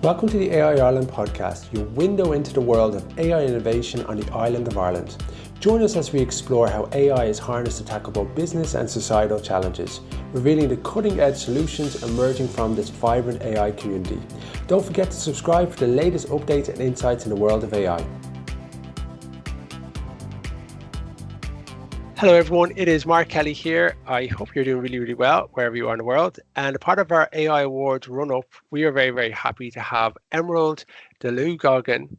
Welcome to the AI Ireland podcast, your window into the world of AI innovation on the island of Ireland. Join us as we explore how AI is harnessed to tackle both business and societal challenges, revealing the cutting-edge solutions emerging from this vibrant AI community. Don't forget to subscribe for the latest updates and insights in the world of AI. Hello everyone, it is Mark Kelly here. I hope you're doing really well wherever you are in the world. And a part of our AI Awards run-up, we are very happy to have Emerald de Leeuw,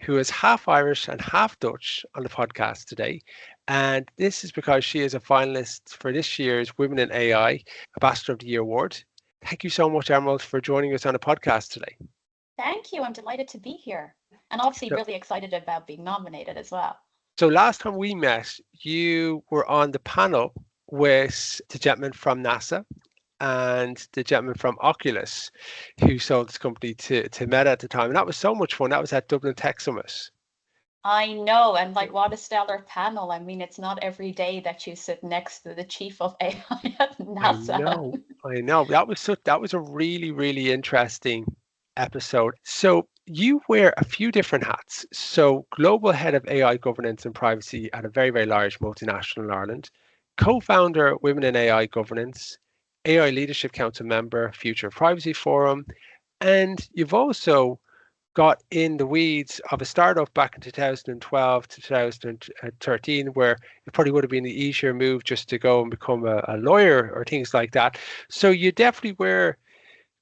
who is half Irish and half Dutch on the podcast today. And this is because she is a finalist for this year's Women in AI Ambassador of the Year Award. Thank you so much, Emerald, for joining us on the podcast today. Thank you. I'm delighted to be here. And obviously really excited about being nominated as well. So last time we met, you were on the panel with the gentleman from NASA and the gentleman from Oculus, who sold this company to Meta at the time. And that was so much fun. That was at Dublin Tech Summit. I know. And like, what a stellar panel. I mean, it's not every day that you sit next to the chief of AI at NASA. I know. That was a really interesting episode. So you wear a few different hats. So global head of AI governance and privacy at a very large multinational in Ireland, co-founder Women in AI Governance, AI Leadership Council member, Future Privacy Forum, and you've also got in the weeds of a startup back in 2012 to 2013, where it probably would have been the easier move just to go and become a lawyer or things like that. So you definitely were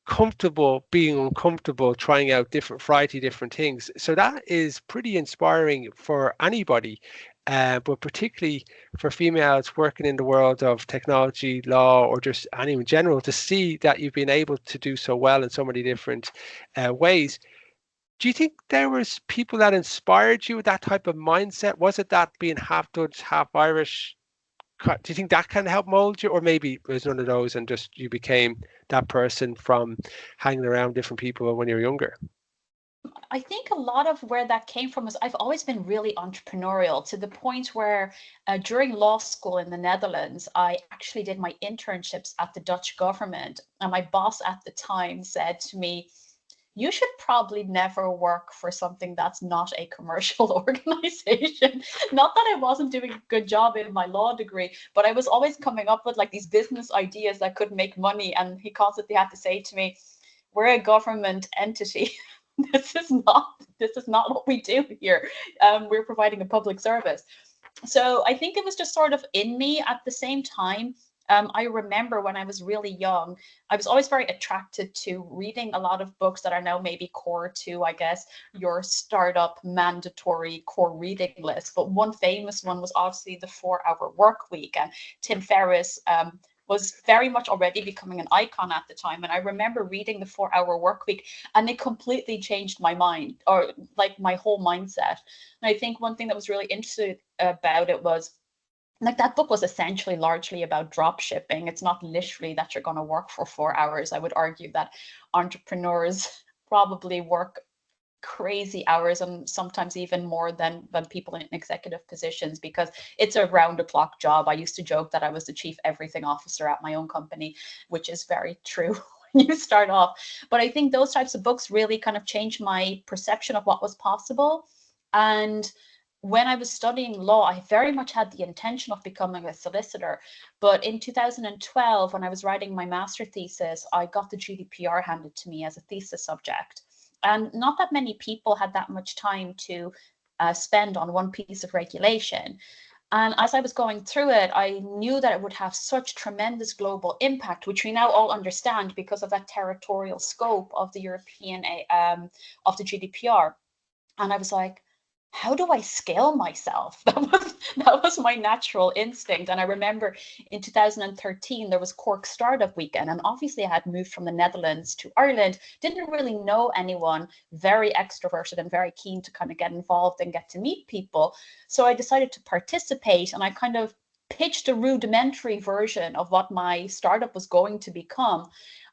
comfortable being uncomfortable, trying out different things. So that is pretty inspiring for anybody, but particularly for females working in the world of technology, law, or just any in general, to see that you've been able to do so well in so many different ways. Do you think there was people that inspired you with that type of mindset? Was it that being half Dutch, half Irish? Do you think that kind of helped mold you, or maybe it was none of those and just you became that person from hanging around different people when you were younger? I think a lot of where that came from is I've always been really entrepreneurial, to the point where during law school in the Netherlands, I actually did my internships at the Dutch government. And my boss at the time said to me, you should probably never work for something that's not a commercial organization. Not that I wasn't doing a good job in my law degree, but I was always coming up with like these business ideas that could make money. And he constantly had to say to me, we're a government entity. This is not what we do here. We're providing a public service. So I think it was just sort of in me. At the same time, I remember when I was really young, I was always very attracted to reading a lot of books that are now maybe core to, I guess, your startup mandatory core reading list. But one famous one was obviously the 4-Hour Work Week. And Tim Ferriss was very much already becoming an icon at the time. And I remember reading the 4-Hour Work Week, and it completely changed my mind, or like my whole mindset. And I think one thing that was really interesting about it was, like, that book was essentially largely about drop shipping. It's not literally that you're going to work for 4 hours. I would argue that entrepreneurs probably work crazy hours, and sometimes even more than people in executive positions, because it's a round-the-clock job. I used to joke that I was the chief everything officer at my own company, which is very true when you start off. But I think those types of books really kind of changed my perception of what was possible. And when I was studying law, I very much had the intention of becoming a solicitor. But in 2012, when I was writing my master thesis, I got the GDPR handed to me as a thesis subject. And not that many people had that much time to spend on one piece of regulation. And as I was going through it, I knew that it would have such tremendous global impact, which we now all understand because of that territorial scope of the European, of the GDPR. And I was like, how do I scale myself? That was my natural instinct. And I remember in 2013, there was Cork Startup Weekend. And obviously I had moved from the Netherlands to Ireland, didn't really know anyone, very extroverted and very keen to kind of get involved and get to meet people. So I decided to participate, and I kind of pitched a rudimentary version of what my startup was going to become.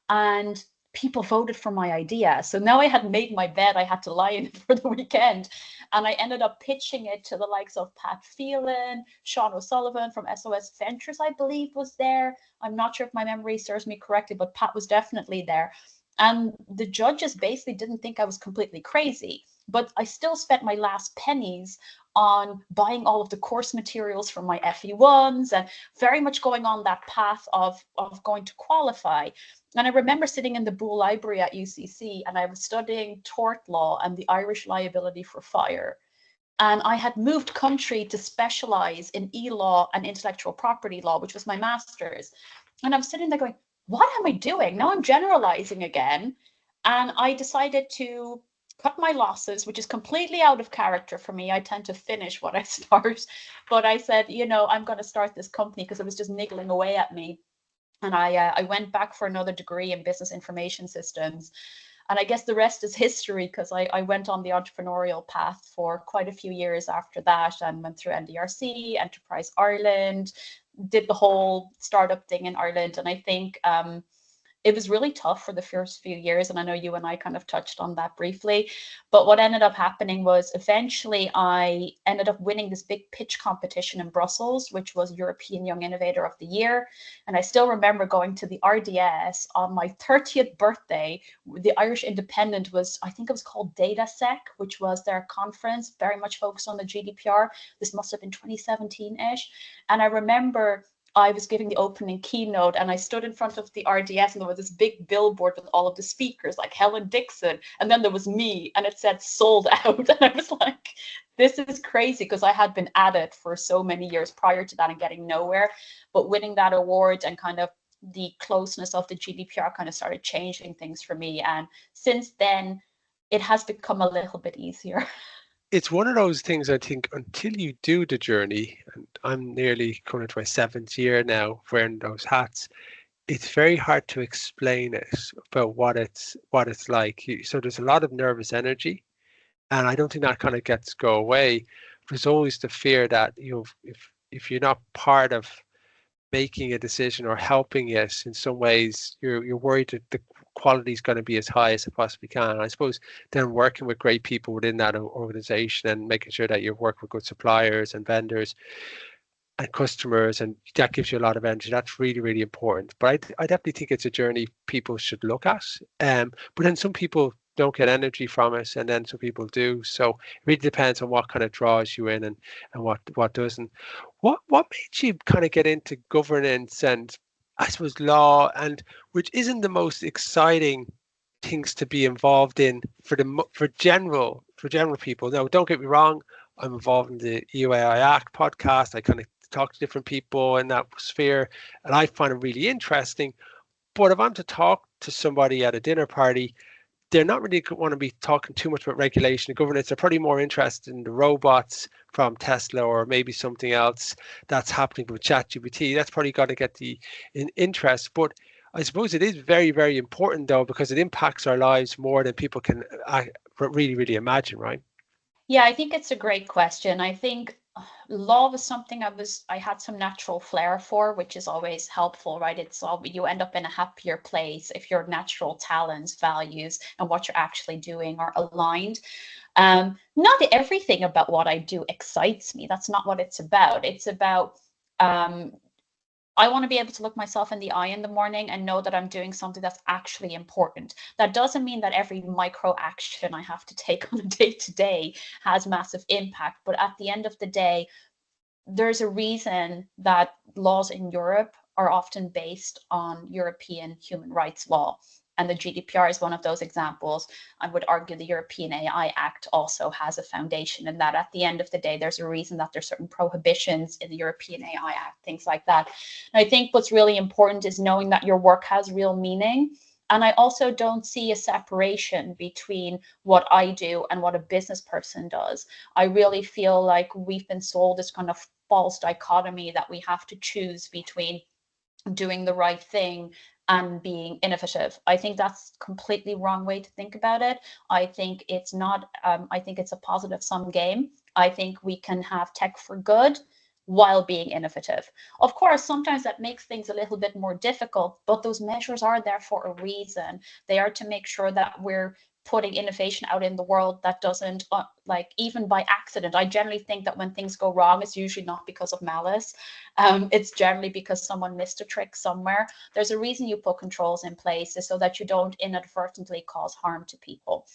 And people voted for my idea. So now I had made my bed, I had to lie in it for the weekend. And I ended up pitching it to the likes of Pat Phelan, Sean O'Sullivan from SOS Ventures, I believe, was there. I'm not sure if my memory serves me correctly, but Pat was definitely there. And the judges basically didn't think I was completely crazy, but I still spent my last pennies on buying all of the course materials for my FE1s and very much going on that path of going to qualify. And I remember sitting in the Bull Library at UCC, and I was studying tort law and the Irish liability for fire. And I had moved country to specialize in e-law and intellectual property law, which was my master's. And I was sitting there going, what am I doing? Now I'm generalizing again. And I decided to cut my losses, which is completely out of character for me. I tend to finish what I start. But I said, I'm going to start this company because it was just niggling away at me. And I went back for another degree in business information systems. And I guess the rest is history, because I went on the entrepreneurial path for quite a few years after that, and went through NDRC, Enterprise Ireland, did the whole startup thing in Ireland. And I think it was really tough for the first few years. And I know you and I kind of touched on that briefly. But what ended up happening was eventually I ended up winning this big pitch competition in Brussels, which was European Young Innovator of the Year. And I still remember going to the RDS on my 30th birthday. The Irish Independent was, I think it was called DataSec, which was their conference, very much focused on the GDPR. This must have been 2017-ish. And I remember I was giving the opening keynote, and I stood in front of the RDS, and there was this big billboard with all of the speakers like Helen Dixon, and then there was me, and it said sold out. And I was like, this is crazy, because I had been at it for so many years prior to that and getting nowhere. But winning that award and kind of the closeness of the GDPR kind of started changing things for me. And since then, it has become a little bit easier. It's one of those things, I think, until you do the journey, and I'm nearly coming to my 7th year now wearing those hats, it's very hard to explain it about what it's like. So there's a lot of nervous energy, and I don't think that kind of gets go away. There's always the fear that if you're not part of making a decision or helping it in some ways, you're worried that the quality is going to be as high as it possibly can. And I suppose then working with great people within that organization and making sure that you work with good suppliers and vendors and customers, and that gives you a lot of energy. That's really, really important. But I definitely think it's a journey people should look at. But then some people don't get energy from it, and then some people do. So it really depends on what kind of draws you in, and what doesn't. What made you kind of get into governance and, I suppose, law, and which isn't the most exciting things to be involved in for general people? Now, don't get me wrong. I'm involved in the EUAI Act podcast. I kind of talk to different people in that sphere, and I find it really interesting. But if I'm to talk to somebody at a dinner party, they're not really want to be talking too much about regulation and governance. They're probably more interested in the robots from Tesla, or maybe something else that's happening with ChatGPT. That's probably got to get the interest. But I suppose it is very, very important, though, because it impacts our lives more than people can really, really imagine, right? Yeah, I think it's a great question. I think law was something I had some natural flair for, which is always helpful, right? It's all, you end up in a happier place if your natural talents, values, and what you're actually doing are aligned. Not everything about what I do excites me. That's not what it's about. It's about I want to be able to look myself in the eye in the morning and know that I'm doing something that's actually important. That doesn't mean that every micro action I have to take on a day-to-day has massive impact. But at the end of the day, there's a reason that laws in Europe are often based on European human rights law. And the GDPR is one of those examples. I would argue the European AI Act also has a foundation in that. At the end of the day, there's a reason that there's certain prohibitions in the European AI Act, things like that. And I think what's really important is knowing that your work has real meaning. And I also don't see a separation between what I do and what a business person does. I really feel like we've been sold this kind of false dichotomy that we have to choose between doing the right thing and being innovative. I think that's completely wrong way to think about it. I think it's not, I think it's a positive sum game. I think we can have tech for good while being innovative. Of course, sometimes that makes things a little bit more difficult, but those measures are there for a reason. They are to make sure that we're putting innovation out in the world that doesn't like even by accident. I generally think that when things go wrong, it's usually not because of malice. It's generally because someone missed a trick somewhere. There's a reason you put controls in place, is so that you don't inadvertently cause harm to people.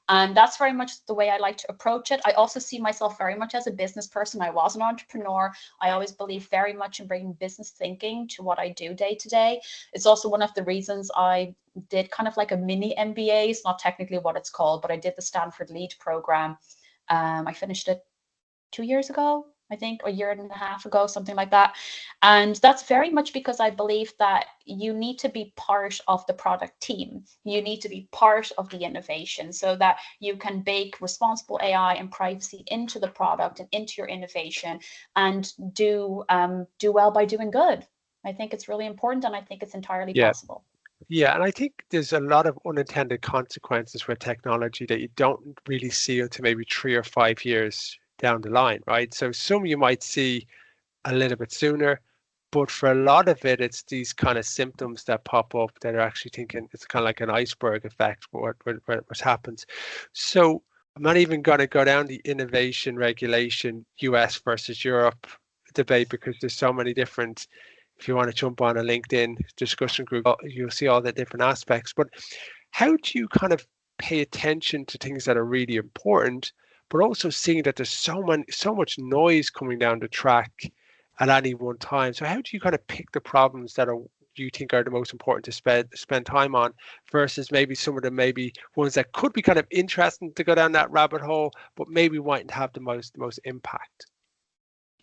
And that's very much the way I like to approach it. I also see myself very much as a business person. I was an entrepreneur. I always believe very much in bringing business thinking to what I do day to day. It's also one of the reasons I did kind of like a mini MBA. It's not technically what it's called, but I did the Stanford Lead program. I finished it 2 years ago, I think, or a year and a half ago, something like that. And that's very much because I believe that you need to be part of the product team. You need to be part of the innovation so that you can bake responsible AI and privacy into the product and into your innovation, and do well by doing good. I think it's really important, and I think it's entirely Yeah. possible. Yeah, and I think there's a lot of unintended consequences with technology that you don't really see until maybe 3 or 5 years down the line, right? So some you might see a little bit sooner, but for a lot of it, it's these kind of symptoms that pop up that are actually thinking it's kind of like an iceberg effect, what happens. So I'm not even going to go down the innovation regulation, US versus Europe debate, because there's so many different, if you want to jump on a LinkedIn discussion group, you'll see all the different aspects. But how do you kind of pay attention to things that are really important, but also seeing that there's so much noise coming down the track at any one time? So how do you kind of pick the problems that are you think are the most important to spend time on, versus maybe some of the maybe ones that could be kind of interesting to go down that rabbit hole, but maybe mightn't have the most impact?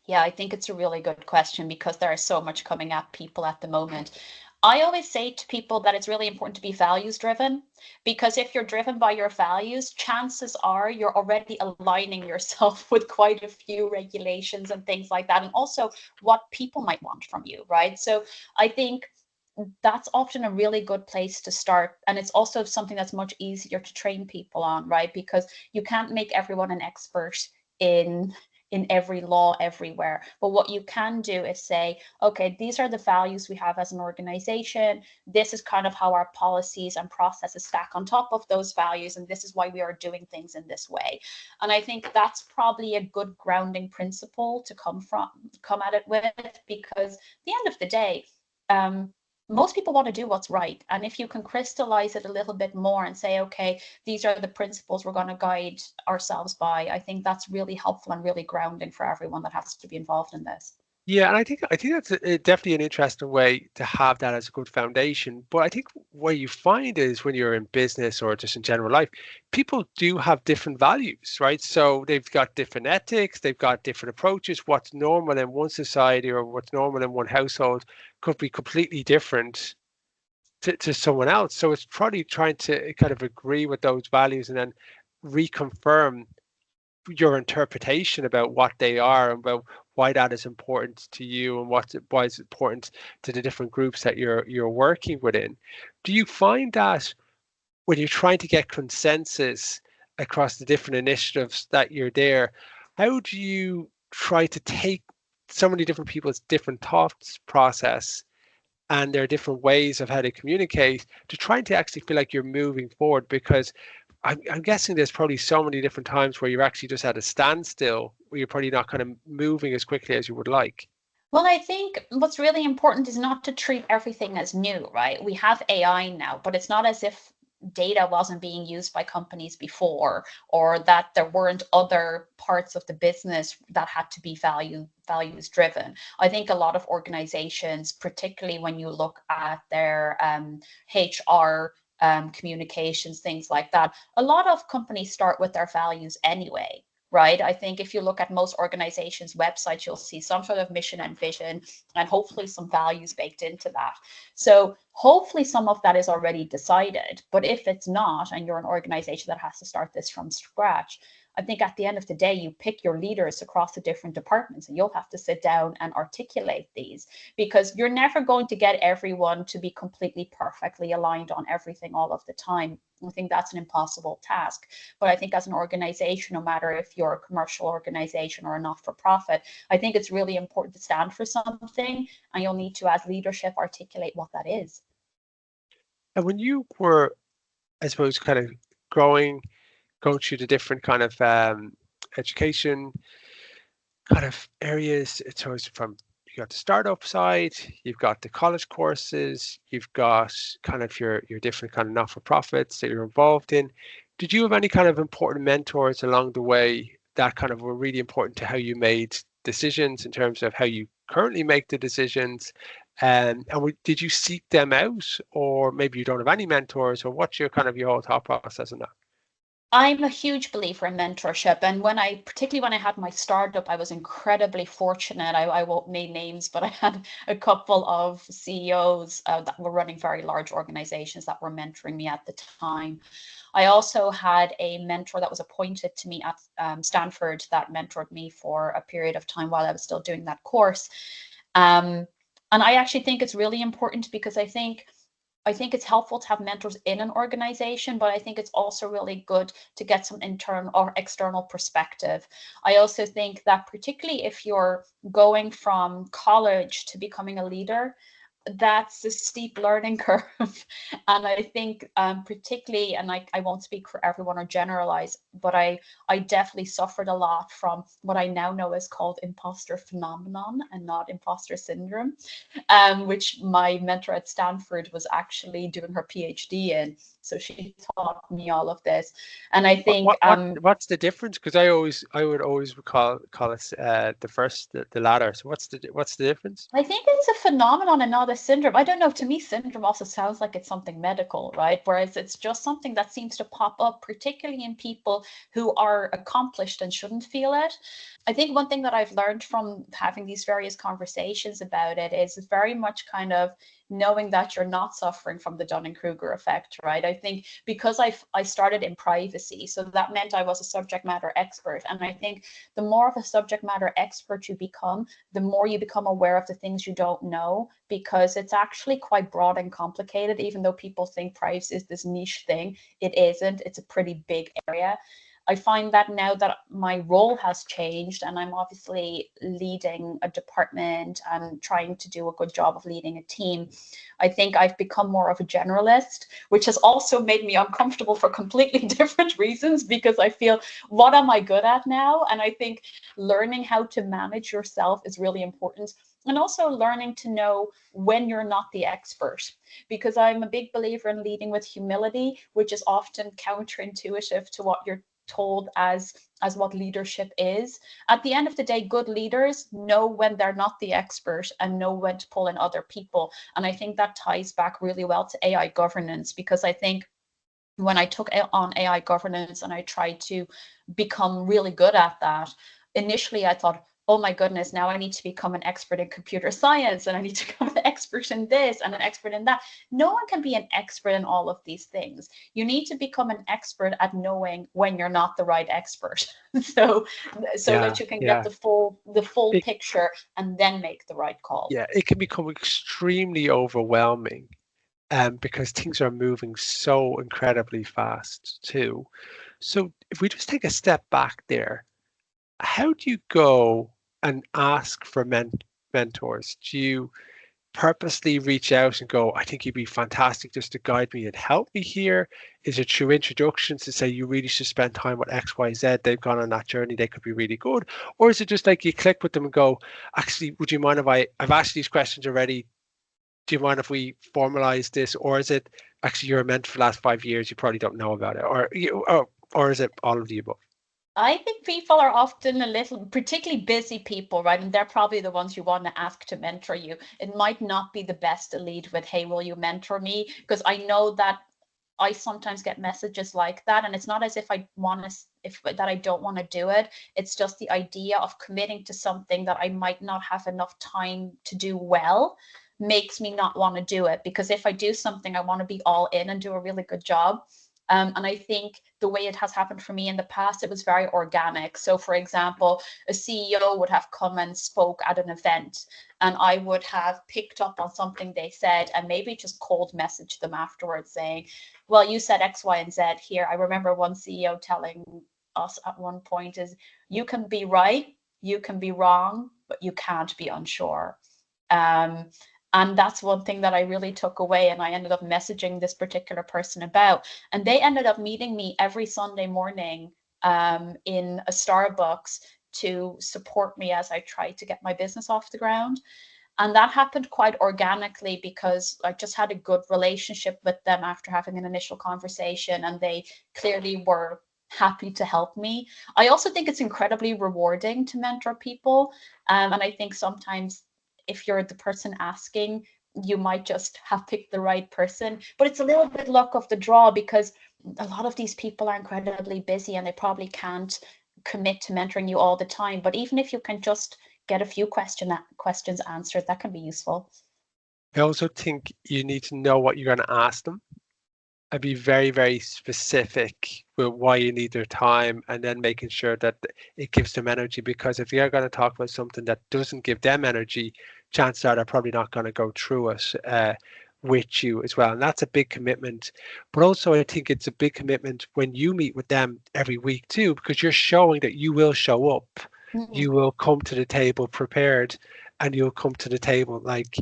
Yeah, I think it's a really good question because there is so much coming at people at the moment. I always say to people that it's really important to be values driven, because if you're driven by your values, chances are you're already aligning yourself with quite a few regulations and things like that, and also what people might want from you, right? So I think that's often a really good place to start. And it's also something that's much easier to train people on, right? Because you can't make everyone an expert in every law everywhere. But what you can do is say, okay, these are the values we have as an organization. This is kind of how our policies and processes stack on top of those values. And this is why we are doing things in this way. And I think that's probably a good grounding principle to come at it with, because at the end of the day, most people want to do what's right. And if you can crystallize it a little bit more and say, okay, these are the principles we're going to guide ourselves by, I think that's really helpful and really grounding for everyone that has to be involved in this. Yeah, and I think that's definitely an interesting way to have that as a good foundation. But I think what you find is when you're in business or just in general life, people do have different values, right? So they've got different ethics, they've got different approaches. What's normal in one society or what's normal in one household could be completely different to someone else. So it's probably trying to kind of agree with those values and then reconfirm your interpretation about what they are and about why that is important to you and why it's important to the different groups that you're working within. Do you find that when you're trying to get consensus across the different initiatives that you're there, how do you try to take so many different people's different thoughts process and their different ways of how they communicate to trying to actually feel like you're moving forward? Because I'm guessing there's probably so many different times where you're actually just at a standstill, where you're probably not kind of moving as quickly as you would like. Well, I think what's really important is not to treat everything as new, right? We have AI now, but it's not as if data wasn't being used by companies before, or that there weren't other parts of the business that had to be values driven. I think a lot of organizations, particularly when you look at their HR communications, things like that, a lot of companies start with their values anyway. Right. I think if you look at most organizations' websites, you'll see some sort of mission and vision, and hopefully some values baked into that. So hopefully some of that is already decided. But if it's not, and you're an organization that has to start this from scratch, I think at the end of the day, you pick your leaders across the different departments, and you'll have to sit down and articulate these, because you're never going to get everyone to be completely perfectly aligned on everything all of the time. I think that's an impossible task. But I think as an organization, no matter if you're a commercial organization or a not-for-profit, I think it's really important to stand for something, and you'll need to, as leadership, articulate what that is. And when you were, I suppose, kind of going through the different kind of education kind of areas. So it's from you got the startup side, you've got the college courses, you've got kind of your different kind of not-for-profits that you're involved in. Did you have any kind of important mentors along the way that kind of were really important to how you made decisions in terms of how you currently make the decisions? And did you seek them out, or maybe you don't have any mentors, or what's your kind of your whole thought process on that? I'm a huge believer in mentorship. And particularly when I had my startup, I was incredibly fortunate. I won't name names, but I had a couple of CEOs that were running very large organizations that were mentoring me at the time. I also had a mentor that was appointed to me at Stanford that mentored me for a period of time while I was still doing that course. And I actually think it's really important because I think it's helpful to have mentors in an organization, but I think it's also really good to get some internal or external perspective. I also think that particularly if you're going from college to becoming a leader, that's a steep learning curve. And I think particularly, and I won't speak for everyone or generalize, but I definitely suffered a lot from what I now know is called imposter phenomenon and not imposter syndrome, which my mentor at Stanford was actually doing her PhD in. So she taught me all of this. And I think What's the difference? Because I would always call it the latter. So what's the difference? I think it's a phenomenon and not a syndrome. I don't know. To me, syndrome also sounds like it's something medical, right? Whereas it's just something that seems to pop up, particularly in people who are accomplished and shouldn't feel it. I think one thing that I've learned from having these various conversations about it is very much kind of knowing that you're not suffering from the Dunning-Kruger effect, right? I think because I started in privacy, so that meant I was a subject matter expert. And I think the more of a subject matter expert you become, the more you become aware of the things you don't know, because it's actually quite broad and complicated. Even though people think privacy is this niche thing, it isn't. It's a pretty big area. I find that now that my role has changed and I'm obviously leading a department and trying to do a good job of leading a team, I think I've become more of a generalist, which has also made me uncomfortable for completely different reasons, because I feel, what am I good at now? And I think learning how to manage yourself is really important. And also learning to know when you're not the expert, because I'm a big believer in leading with humility, which is often counterintuitive to what you're told as what leadership is. At the end of the day, good leaders know when they're not the expert and know when to pull in other people. And I think that ties back really well to AI governance, because I think when I took on AI governance and I tried to become really good at that, initially I thought, oh my goodness, now I need to become an expert in computer science and I need to become an expert in this and an expert in that. No one can be an expert in all of these things. You need to become an expert at knowing when you're not the right expert. so Yeah, that you can get yeah. the full It, picture and then make the right call. yeah, it can become extremely overwhelming, because things are moving so incredibly fast too. So if we just take a step back there, how do you go and ask for mentors? Do you purposely reach out and go, I think you'd be fantastic just to guide me and help me here? Is it through introductions to say you really should spend time with XYZ? They've gone on that journey, they could be really good. Or is it just like you click with them and go, actually, would you mind if I've asked these questions already? Do you mind if we formalize this? Or is it actually you're a mentor for the last 5 years, you probably don't know about it? Or is it all of the above? I think people are often a little, particularly busy people, right? And they're probably the ones you want to ask to mentor you. It might not be the best to lead with, hey, will you mentor me? Because I know that I sometimes get messages like that. And it's not as if I want to, if that I don't want to do it. It's just the idea of committing to something that I might not have enough time to do well makes me not want to do it. Because if I do something, I want to be all in and do a really good job. And I think the way it has happened for me in the past, it was very organic. So, for example, a CEO would have come and spoke at an event, and I would have picked up on something they said and maybe just cold messaged them afterwards saying, well, you said X, Y, and Z here. I remember one CEO telling us at one point is, you can be right, you can be wrong, but you can't be unsure. Um, and that's one thing that I really took away, and I ended up messaging this particular person about. And they ended up meeting me every Sunday morning in a Starbucks to support me as I tried to get my business off the ground. And that happened quite organically because I just had a good relationship with them after having an initial conversation, and they clearly were happy to help me. I also think it's incredibly rewarding to mentor people. And I think sometimes if you're the person asking, you might just have picked the right person. But it's a little bit luck of the draw because a lot of these people are incredibly busy and they probably can't commit to mentoring you all the time. But even if you can just get a few questions answered, that can be useful. I also think you need to know what you're going to ask them and be very, very specific with why you need their time, and then making sure that it gives them energy. Because if you're going to talk about something that doesn't give them energy, chances are they're probably not going to go through it with you as well. And that's a big commitment. But also, I think it's a big commitment when you meet with them every week too, because you're showing that you will show up. You will come to the table prepared, and you'll come to the table like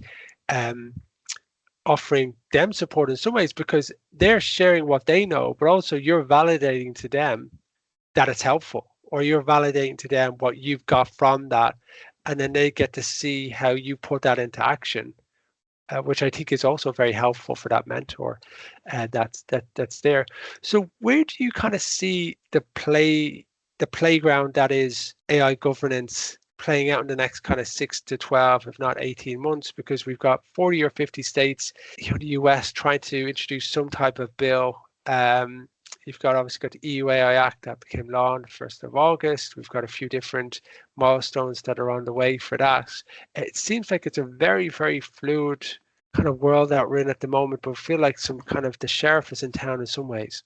offering them support in some ways, because they're sharing what they know, but also you're validating to them that it's helpful, or you're validating to them what you've got from that, and then they get to see how you put that into action, which I think is also very helpful for that mentor that's there. So where do you kind of see the playground that is AI governance playing out in the next kind of 6 to 12, if not 18 months? Because we've got 40 or 50 states, the US trying to introduce some type of bill. You've got obviously got the EU AI Act that became law on the 1st of August. We've got a few different milestones that are on the way for that. It seems like it's a very, very fluid kind of world that we're in at the moment, but I feel like some kind of the sheriff is in town in some ways.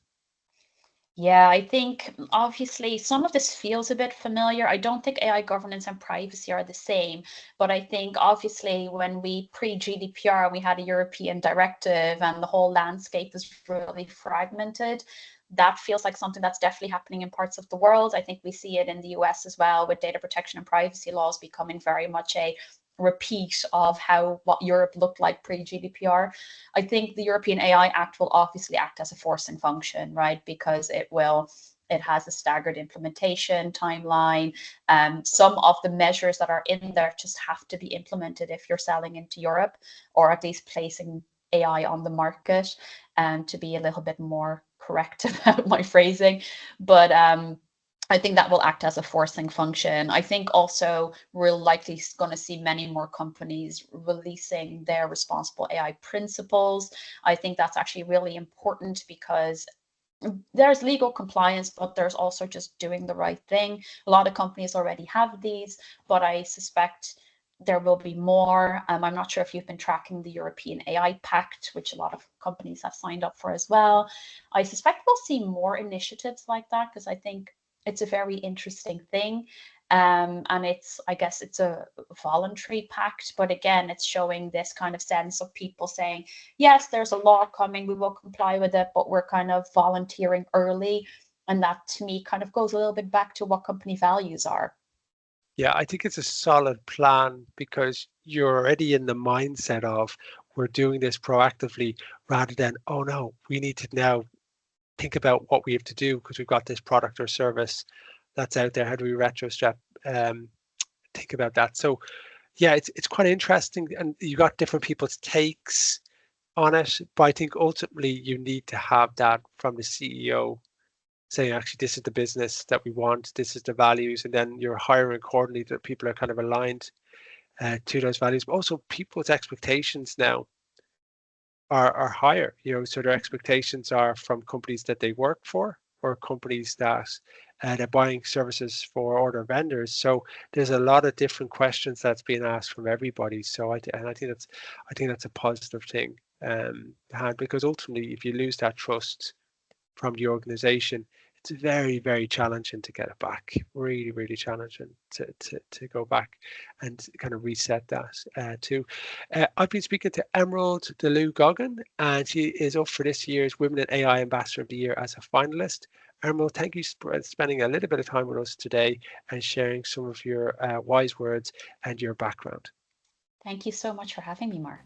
Yeah, I think obviously some of this feels a bit familiar. I don't think AI governance and privacy are the same, but I think obviously when we pre-GDPR, we had a European directive and the whole landscape is really fragmented. That feels like something that's definitely happening in parts of the world. I think we see it in the US as well, with data protection and privacy laws becoming very much a repeat of what Europe looked like pre-GDPR. I think the European AI Act will obviously act as a forcing function, right? Because it has a staggered implementation timeline. Some of the measures that are in there just have to be implemented if you're selling into Europe, or at least placing AI on the market, and to be a little bit more correct about my phrasing. But I think that will act as a forcing function. I think also we're likely going to see many more companies releasing their responsible AI principles. I think that's actually really important because there's legal compliance, but there's also just doing the right thing. A lot of companies already have these, but I suspect there will be more. I'm not sure if you've been tracking the European AI Pact, which a lot of companies have signed up for as well. I suspect we'll see more initiatives like that because I think it's a very interesting thing. And I guess it's a voluntary pact, but again, it's showing this kind of sense of people saying, yes, there's a law coming, we will comply with it, but we're kind of volunteering early. And that to me kind of goes a little bit back to what company values are. Yeah, I think it's a solid plan because you're already in the mindset of we're doing this proactively, rather than, oh no, we need to now think about what we have to do because we've got this product or service that's out there. How do we retrospect think about that? So yeah, it's quite interesting, and you got different people's takes on it, but I think ultimately you need to have that from the CEO saying, actually, this is the business that we want, this is the values, and then you're hiring accordingly that people are kind of aligned to those values. But also people's expectations now are higher, so their expectations are from companies that they work for, or companies that they're buying services for, or their vendors. So there's a lot of different questions that's being asked from everybody. So I think that's a positive thing, because ultimately, if you lose that trust from the organization, it's very, very challenging to get it back. Really, really challenging to go back and kind of reset that too. I've been speaking to Emerald de Leeuw, and she is up for this year's Women in AI Ambassador of the Year as a finalist. Emerald, thank you for spending a little bit of time with us today and sharing some of your wise words and your background. Thank you so much for having me, Mark.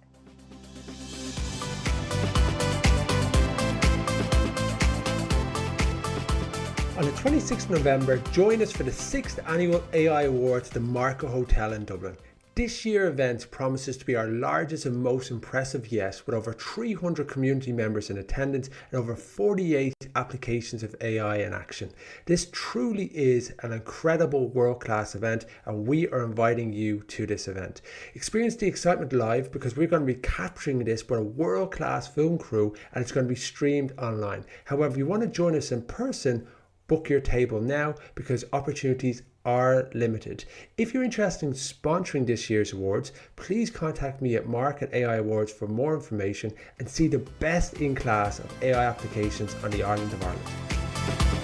Well, it's 26th November, join us for the 6th Annual AI Awards at the Marco Hotel in Dublin. This year's event promises to be our largest and most impressive yet, with over 300 community members in attendance and over 48 applications of AI in action. This truly is an incredible world-class event, and we are inviting you to this event. Experience the excitement live, because we're going to be capturing this with a world-class film crew, and it's going to be streamed online. However, if you want to join us in person, book your table now, because opportunities are limited. If you're interested in sponsoring this year's awards, please contact me at mark@aiawards for more information and see the best in class of AI applications on the island of Ireland.